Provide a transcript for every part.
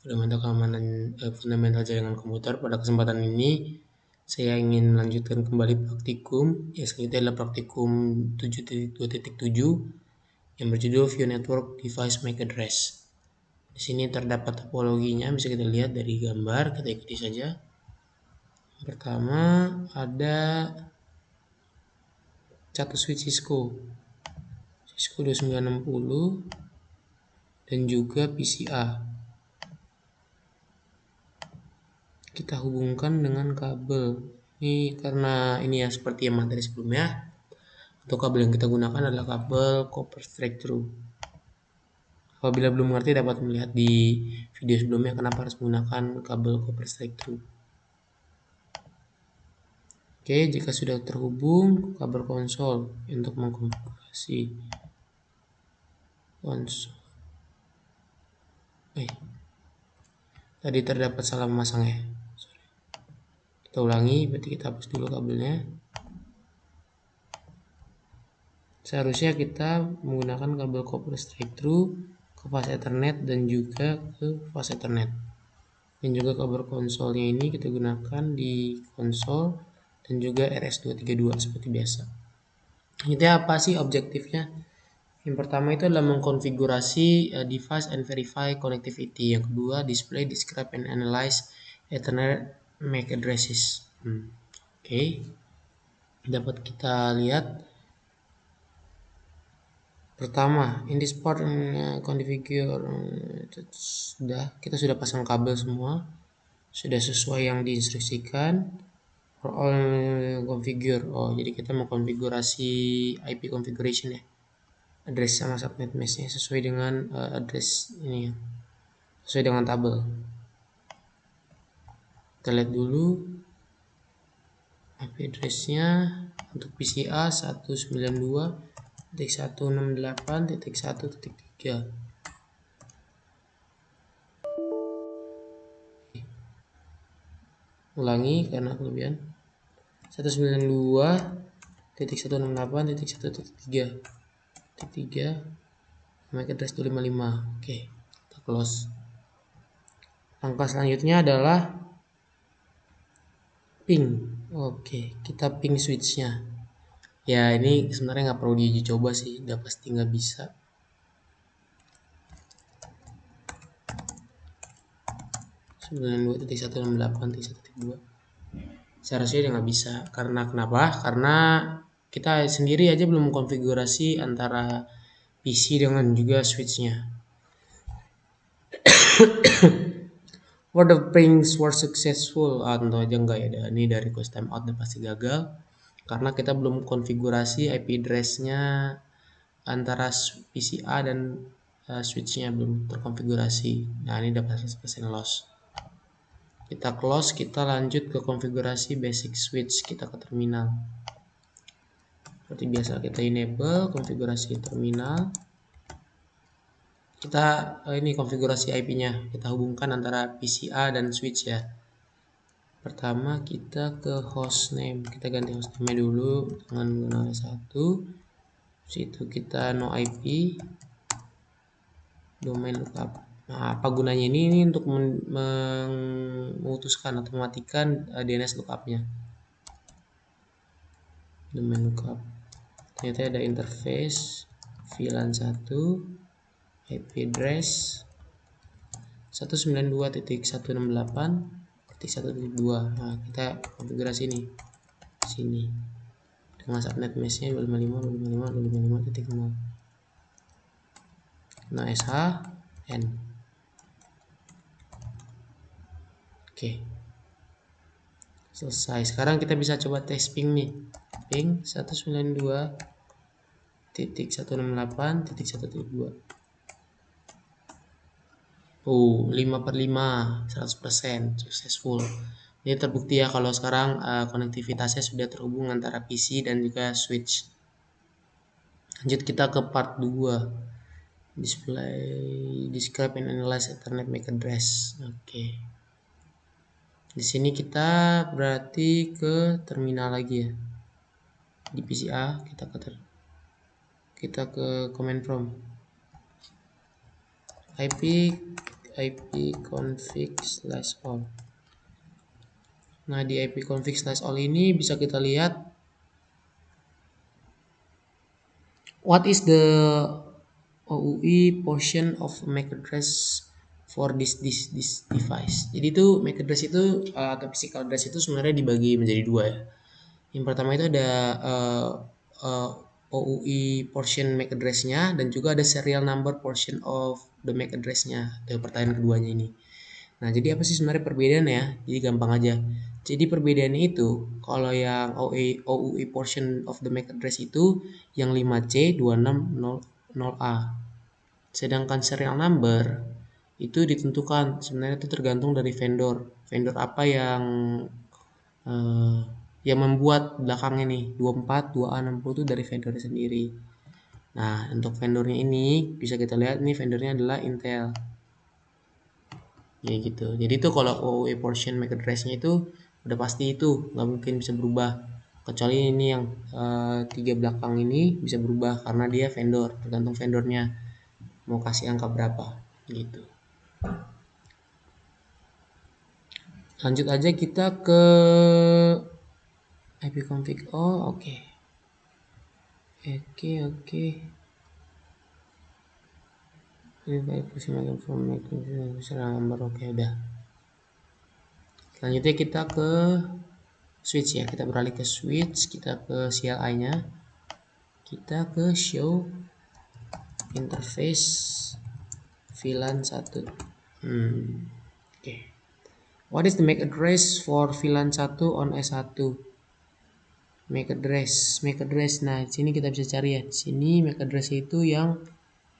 fundamental jaringan komputer. Pada kesempatan ini saya ingin melanjutkan kembali praktikum. Ya, selanjutnya adalah praktikum 7.2.7 yang berjudul View Network Device MAC Address. Di sini terdapat topologinya, bisa kita lihat dari gambar, kita ikuti saja. Pertama ada satu switch Cisco 2960 dan juga PCA. Kita hubungkan dengan kabel. Ini karena ini ya seperti yang materi sebelumnya. Untuk kabel yang kita gunakan adalah kabel copper straight through. Apabila belum mengerti dapat melihat di video sebelumnya kenapa harus menggunakan kabel copper straight through. Oke, jika sudah terhubung, kabel konsol untuk mengkonfigurasi konsol. Tadi terdapat salah memasang ya. Kita ulangi, berarti kita hapus dulu kabelnya. Seharusnya kita menggunakan kabel copper straight through ke fase Ethernet dan juga ke fase Ethernet. Dan juga kabel konsolnya ini kita gunakan di konsol dan juga RS232 seperti biasa. Itu apa sih objektifnya? Yang pertama itu adalah mengkonfigurasi device and verify connectivity. Yang kedua, display, describe, and analyze Ethernet MAC addresses. Oke. Dapat kita lihat. Pertama, in this part configure kita sudah pasang kabel semua, sudah sesuai yang diinstruksikan. For all configure. Jadi kita mau konfigurasi IP configuration ya, address sama subnet mesh-nya sesuai dengan address ini ya, sesuai dengan tabel. Kita lihat dulu IP address-nya untuk PCA 192.168.1.3. Ulangi karena kelebihan. 192.168.1.3 MAC address 255. Oke, kita close. Langkah selanjutnya adalah ping. Oke, kita ping switch-nya. Ya, ini sebenarnya nggak perlu diuji coba sih, udah pasti nggak bisa. Seharusnya dia nggak bisa. Karena kenapa? Karena kita sendiri aja belum konfigurasi antara PC dengan juga switch-nya. For the pings were successful, tentu aja enggak ya, ini dari request timeout udah pasti gagal karena kita belum konfigurasi IP address-nya antara PCA dan switch-nya belum terkonfigurasi. Nah, ini dapat 100% loss. Kita close, kita lanjut ke konfigurasi basic switch, kita ke terminal. Seperti biasa kita enable konfigurasi terminal. Kita ini konfigurasi IP-nya, kita hubungkan antara PCA dan switch ya. Pertama kita ke hostname, kita ganti hostname dulu dengan menggunakan 1. Situ kita no IP, domain lookup. Nah, apa gunanya ini untuk memutuskan atau mematikan DNS lookupnya. Domain lookup. Ternyata ada interface VLAN 1, IP address 192.168.1.2. Nah, kita konfigurasi ini sini dengan subnet mesh-nya 255.255.255.0. Nah, SH N. Oke. Selesai. Sekarang kita bisa coba tes ping nih. Ping 192.168.1.2. 5/5, 100% successful. Ini terbukti ya kalau sekarang konektivitasnya sudah terhubung antara PC dan juga switch. Lanjut kita ke part 2. Display, describe and analyze Ethernet MAC address. Oke. Di sini kita berarti ke terminal lagi ya. Di PCA kita ke command prompt. IP ipconfig/all. Nah, di ipconfig/all ini bisa kita lihat what is the OUI portion of MAC address for this device. Jadi itu MAC address itu atau physical address itu sebenarnya dibagi menjadi dua ya. Yang pertama itu ada OUI portion MAC address-nya dan juga ada serial number portion of the MAC address-nya. Itu pertanyaan keduanya ini. Nah, jadi apa sih sebenarnya perbedaannya? Jadi gampang aja. Jadi perbedaannya itu kalau yang OUI portion of the MAC address itu yang 5C2600A. Sedangkan serial number itu ditentukan sebenarnya itu tergantung dari vendor. Vendor apa yang membuat belakangnya nih 24, 2A60 itu dari vendornya sendiri. Nah, untuk vendornya ini bisa kita lihat nih vendornya adalah Intel. Ya gitu. Jadi itu kalau OUI portion MAC address-nya itu udah pasti itu, nggak mungkin bisa berubah. Kecuali ini yang 3 belakang ini bisa berubah karena dia vendor, tergantung vendornya mau kasih angka berapa gitu. Lanjut aja kita ke ipconfig. Oh, oke. Oke. Ini baik position from serial number. Oke, udah. Selanjutnya kita ke switch ya. Kita beralih ke switch, kita ke CLI-nya. Kita ke show interface VLAN 1. Oke. What is the MAC address for VLAN 1 on S1? MAC address. Nah, di sini kita bisa cari ya. Di sini MAC address itu yang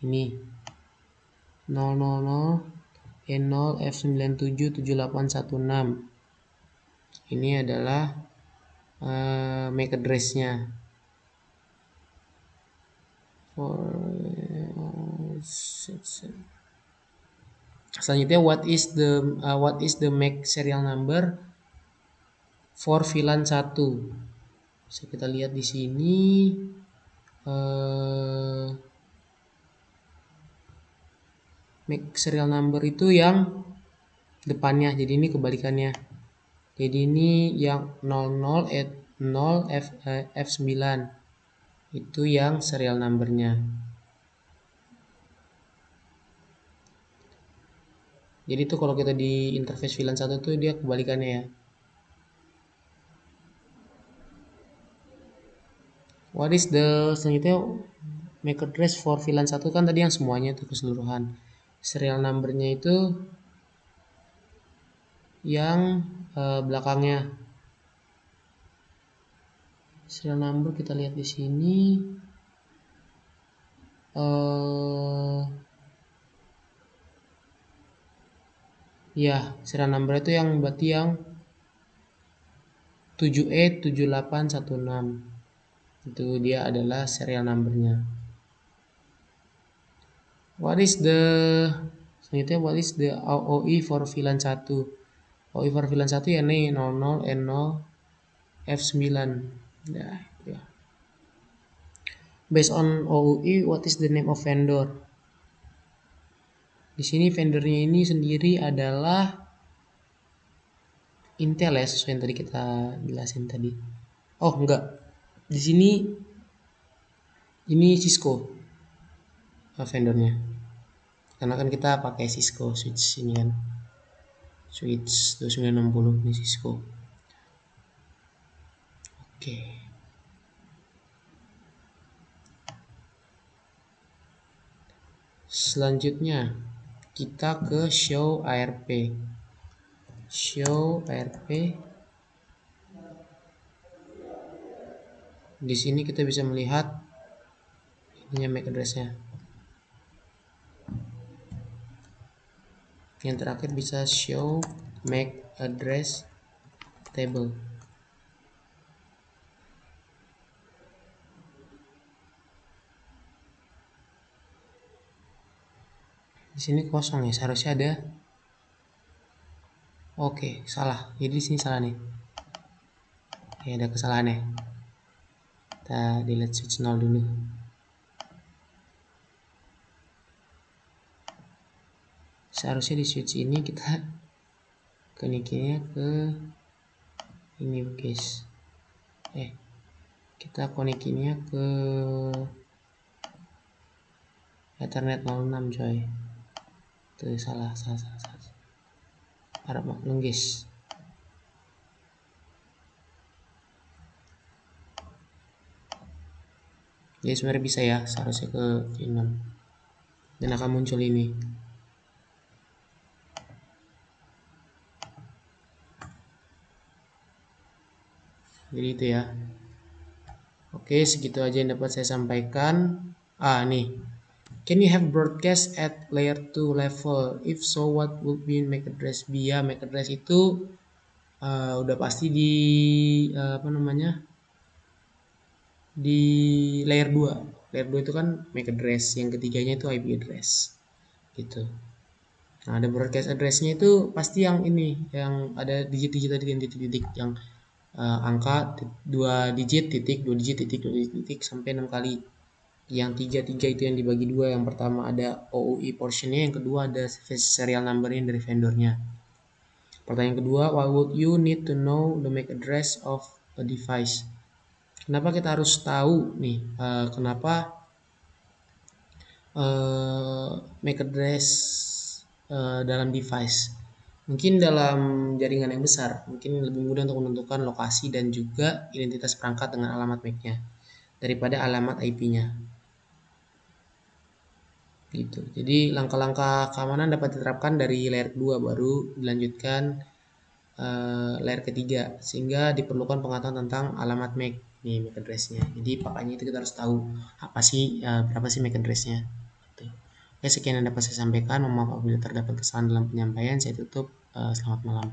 ini 000 E0 F977816. Ini adalah MAC address-nya. Selanjutnya what is the MAC serial number for VLAN 1? Bisa kita lihat di sini MAC serial number itu yang depannya, jadi ini kebalikannya. Jadi ini yang 00 F9 itu yang serial numbernya. Jadi itu kalau kita di interface VLAN 1 itu dia kebalikannya ya. What is the selanjutnya MAC address for VLAN 1 kan tadi yang semuanya itu keseluruhan. Serial numbernya itu yang belakangnya. Serial number kita lihat di sini. Ya, serial number itu yang berarti yang 7E7816. Itu dia adalah serial numbernya. What is the OI for VLAN 1? OI for VLAN 1 ya nih 00 N0 F9. Nah, ya. Based on OUI, what is the name of vendor? Di sini vendornya ini sendiri adalah Intel ya, sesuai yang tadi kita jelasin tadi. Oh, enggak. Di sini ini Cisco vendornya. Karena kan kita pakai Cisco switch ini kan. Switch 2960 ini Cisco. Oke. Selanjutnya kita ke show ARP. Di sini kita bisa melihat ininya MAC address-nya. Yang terakhir bisa show MAC address table. Di sini kosong ya, seharusnya ada. Oke, salah. Jadi di sini salah nih. Oke, ada kesalahan ya. Kita delete switch 0 dulu. seharusnya di switch ini kita connectingnya ke ini guys, kita connectingnya ke Ethernet 06 coy. Tuh salah. Harap maklum guys. Jadi sebenarnya bisa ya, seharusnya ke Kinon dan akan muncul ini. Jadi itu ya. Oke, segitu aja yang dapat saya sampaikan. Nih. Can you have broadcast at layer 2 level? If so, what would be MAC address? Ya, MAC address itu udah pasti di di layer 2. Layer 2 itu kan MAC address, yang ketiganya itu IP address. Gitu. Nah, ada broadcast address-nya itu pasti yang ini, yang ada digit-digit tadi, yang titik-titik, yang angka 2 digit titik, 2 digit titik, 2 digit titik sampai 6 kali. Yang 3 itu yang dibagi dua. Yang pertama ada OUI portionnya, yang kedua ada serial numbernya dari vendornya. Pertanyaan kedua, why would you need to know the MAC address of a device? Kenapa kita harus tahu nih? Kenapa MAC address dalam device? Mungkin dalam jaringan yang besar, mungkin lebih mudah untuk menentukan lokasi dan juga identitas perangkat dengan alamat MAC-nya daripada alamat IP-nya. Gitu. Jadi langkah-langkah keamanan dapat diterapkan dari layer 2 baru dilanjutkan layer ketiga, sehingga diperlukan pengetahuan tentang alamat MAC nih, MAC address-nya. Jadi pakainya itu kita harus tahu apa sih, berapa sih MAC address-nya. Gitu. Oke, sekian yang dapat saya sampaikan. Mohon maaf apabila terdapat kesalahan dalam penyampaian. Saya tutup. Selamat malam.